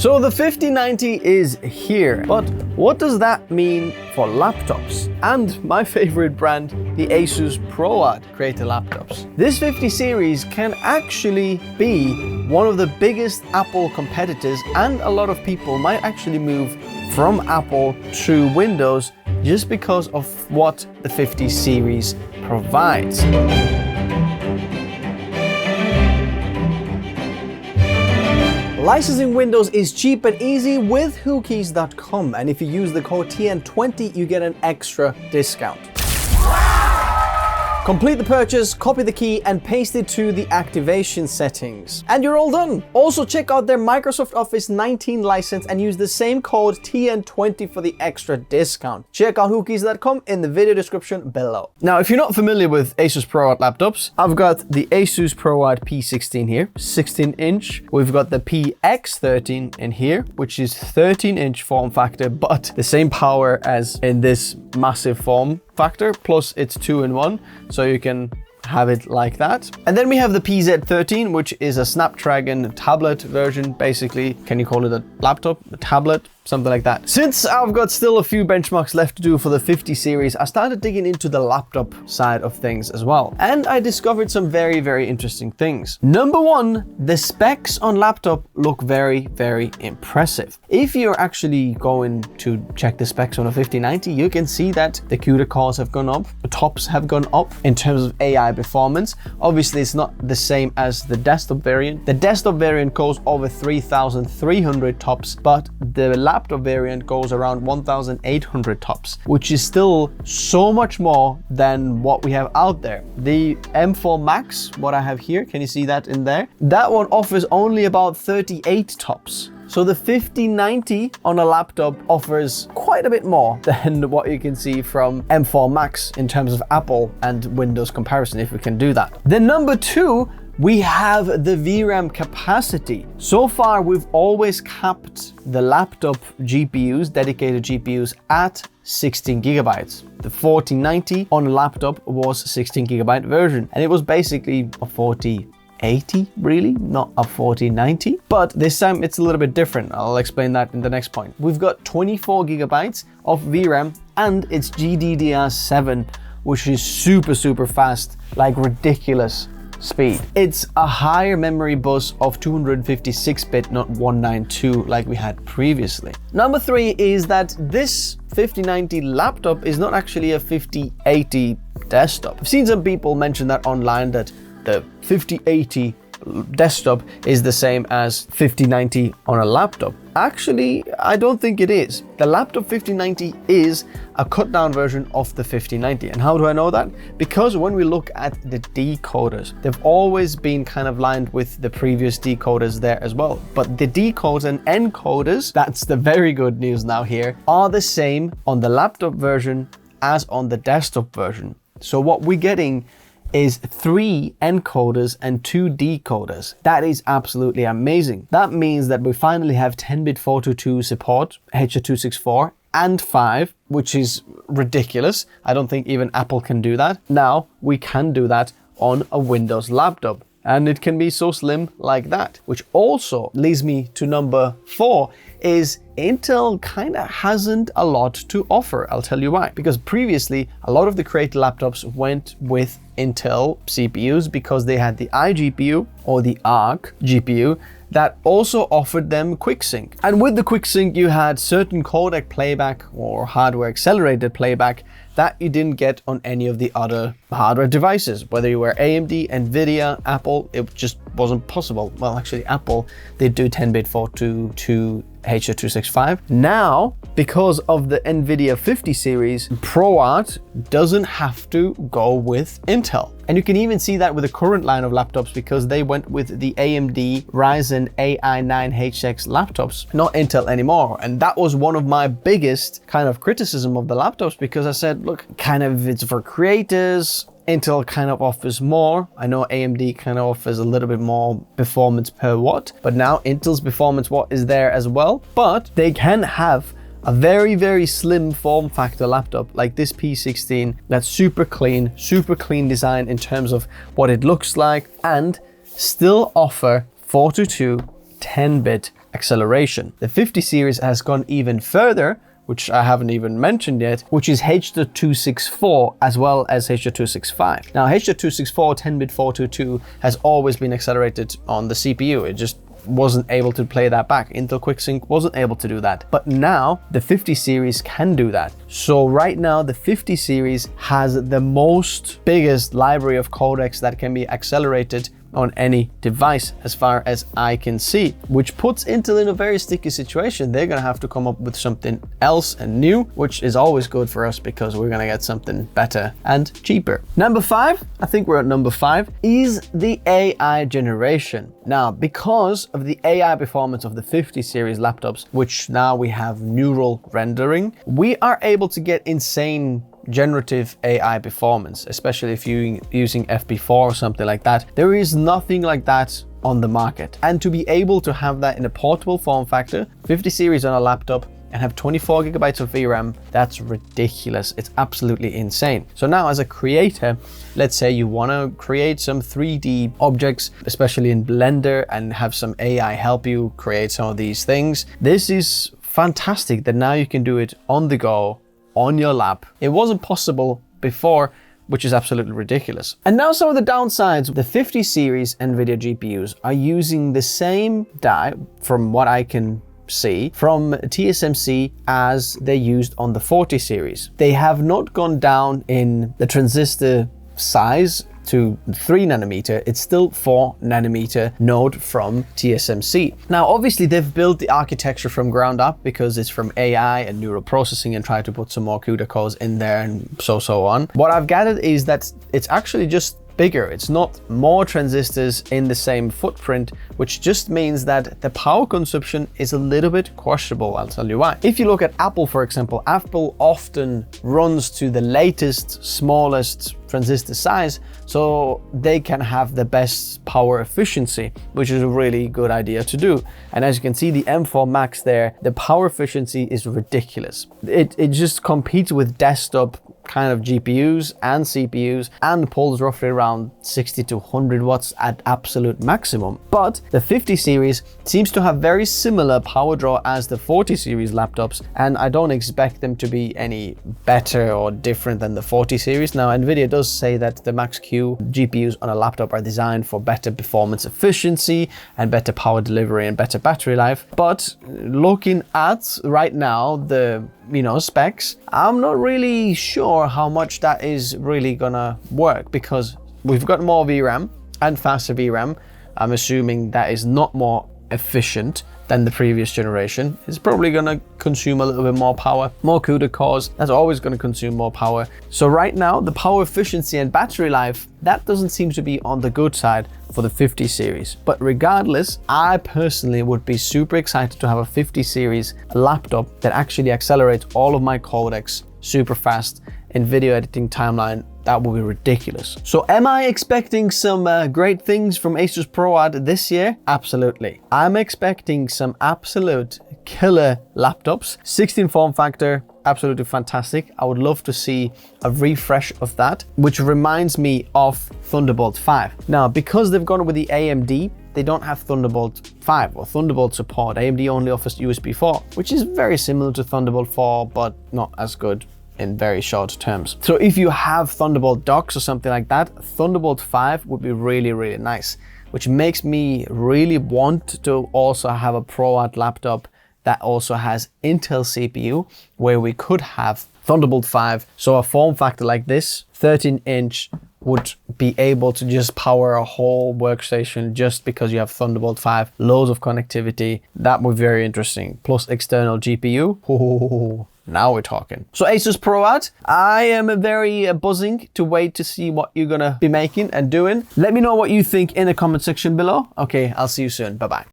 So the 5090 is here, but what does that mean for laptops? And my favorite brand, the Asus ProArt creator laptops. This 50 series can actually be one of the biggest Apple competitors, and a lot of people might actually move from Apple to Windows just because of what the 50 series provides. Licensing Windows is cheap and easy with whokeys.com, and if you use the code TN20, you get an extra discount. Complete the purchase, copy the key, and paste it to the activation settings. And you're all done. Also check out their Microsoft Office 19 license and use the same code TN20 for the extra discount. Check out whokeys.com in the video description below. Now, if you're not familiar with Asus ProArt laptops, I've got the Asus ProArt P16 here, 16-inch. We've got the PX13 in here, which is 13-inch form factor, but the same power as in this massive form factor, plus it's 2-in-1, so you can have it like that. And then we have the PZ13, which is a Snapdragon tablet version. Basically, can you call it a laptop, a tablet, something like that. Since I've got still a few benchmarks left to do for the 50 series, I started digging into the laptop side of things as well. And I discovered some very, very interesting things. Number one, the specs on laptop look very, very impressive. If you're actually going to check the specs on a 5090, you can see that the CUDA cores have gone up, the tops have gone up in terms of AI performance. Obviously, it's not the same as the desktop variant. The desktop variant goes over 3,300 tops, but the laptop variant goes around 1,800 tops, which is still so much more than what we have out there. The M4 Max, what I have here, can you see that in there? That one offers only about 38 tops. So the 5090 on a laptop offers quite a bit more than what you can see from M4 Max in terms of Apple and Windows comparison, if we can do that. Then number two, we have the VRAM capacity. So far, we've always capped the laptop GPUs, dedicated GPUs, at 16 gigabytes. The 4090 on a laptop was 16 gigabyte version, and it was basically a 4080, really, not a 4090. But this time it's a little bit different. I'll explain that in the next point. We've got 24 gigabytes of VRAM, and it's GDDR7, which is super, super fast, like ridiculous speed. It's a higher memory bus of 256-bit, not 192 like we had previously. Number three is that this 5090 laptop is not actually a 5080 desktop. I've seen some people mention that online, that the 5080 desktop is the same as 5090 on a laptop. Actually, I don't think it is. The laptop 5090 is a cut down version of the 5090. And how do I know that? Because when we look at the decoders, they've always been kind of lined with the previous decoders there as well. But the decoders and encoders, that's the very good news now here, are the same on the laptop version as on the desktop version. So what we're getting is 3 encoders and 2 decoders. That is absolutely amazing. That means that we finally have 10-bit 422 support, H.264 and 5, which is ridiculous. I don't think even Apple can do that. Now we can do that on a Windows laptop, and it can be so slim like that. Which also leads me to number 4, is Intel kind of hasn't a lot to offer. I'll tell you why. Because previously, a lot of the creator laptops went with Intel CPUs because they had the iGPU or the Arc GPU that also offered them QuickSync. And with the QuickSync, you had certain codec playback or hardware accelerated playback that you didn't get on any of the other hardware devices. Whether you were AMD, NVIDIA, Apple, it just wasn't possible. Well, actually, Apple did do 10-bit 422 H.265. Now, because of the NVIDIA 50 series, ProArt doesn't have to go with Intel. And you can even see that with the current line of laptops, because they went with the AMD Ryzen AI9HX laptops, not Intel anymore. And that was one of my biggest kind of criticism of the laptops, because I said, look, kind of it's for creators. Intel kind of offers more. I know AMD kind of offers a little bit more performance per watt, but now Intel's performance watt is there as well. But they can have a very, very slim form factor laptop like this P16 that's super clean design in terms of what it looks like, and still offer 422 10-bit acceleration. The 50 series has gone even further, which I haven't even mentioned yet, which is H.264 as well as H.265. Now H.264 10-bit 422 has always been accelerated on the CPU. It just wasn't able to play that back. Intel QuickSync wasn't able to do that. But now the 50 series can do that. So right now the 50 series has the biggest library of codecs that can be accelerated on any device as far as I can see, which puts Intel in a very sticky situation. They're gonna have to come up with something else and new, which is always good for us because we're gonna get something better and cheaper. Number 5, I think we're at number 5, is the AI generation. Now, because of the AI performance of the 50 series laptops, which now we have neural rendering, we are able to get insane generative AI performance, especially if you're using FP4 or something like that. There is nothing like that on the market. And to be able to have that in a portable form factor, 50 series on a laptop, and have 24 gigabytes of VRAM, that's ridiculous. It's absolutely insane. So now as a creator, let's say you want to create some 3D objects, especially in Blender, and have some AI help you create some of these things. This is fantastic that now you can do it on the go, on your lap. It wasn't possible before, which is absolutely ridiculous. And now some of the downsides. The 50 series NVIDIA GPUs are using the same die, from what I can see, from TSMC as they used on the 40 series. They have not gone down in the transistor size to 3 nanometer, it's still 4 nanometer node from TSMC. Now, obviously they've built the architecture from ground up because it's from AI and neural processing and try to put some more CUDA cores in there and so on. What I've gathered is that it's actually just bigger. It's not more transistors in the same footprint, which just means that the power consumption is a little bit questionable. I'll tell you why. If you look at Apple, for example, Apple often runs to the latest, smallest transistor size, so they can have the best power efficiency, which is a really good idea to do. And as you can see, the M4 Max there, the power efficiency is ridiculous. It just competes with desktop kind of GPUs and CPUs and pulls roughly around 60 to 100 watts at absolute maximum. But the 50 series seems to have very similar power draw as the 40 series laptops, and I don't expect them to be any better or different than the 40 series. Now, NVIDIA does say that the Max-Q GPUs on a laptop are designed for better performance efficiency and better power delivery and better battery life. But looking at right now the specs, I'm not really sure how much that is really gonna work, because we've got more VRAM and faster VRAM. I'm assuming that is not more efficient than the previous generation. It's probably gonna consume a little bit more power. More CUDA cores, that's always gonna consume more power. So right now, the power efficiency and battery life, that doesn't seem to be on the good side for the 50 series. But regardless, I personally would be super excited to have a 50 series laptop that actually accelerates all of my codecs super fast in video editing timeline. That would be ridiculous. So am I expecting some great things from Asus ProArt this year? Absolutely. I'm expecting some absolute killer laptops. 16 form factor, absolutely fantastic. I would love to see a refresh of that, which reminds me of Thunderbolt 5. Now, because they've gone with the AMD, they don't have Thunderbolt 5 or Thunderbolt support. AMD only offers USB 4, which is very similar to Thunderbolt 4, but not as good in very short terms. So if you have Thunderbolt docks or something like that, Thunderbolt 5 would be really, really nice, which makes me really want to also have a ProArt laptop that also has Intel CPU, where we could have Thunderbolt 5. So a form factor like this, 13-inch, would be able to just power a whole workstation just because you have Thunderbolt 5, loads of connectivity. That would be very interesting. Plus external GPU. Ooh, now we're talking. So Asus ProArt, I am very buzzing to wait to see what you're gonna be making and doing. Let me know what you think in the comment section below. Okay, I'll see you soon. Bye-bye.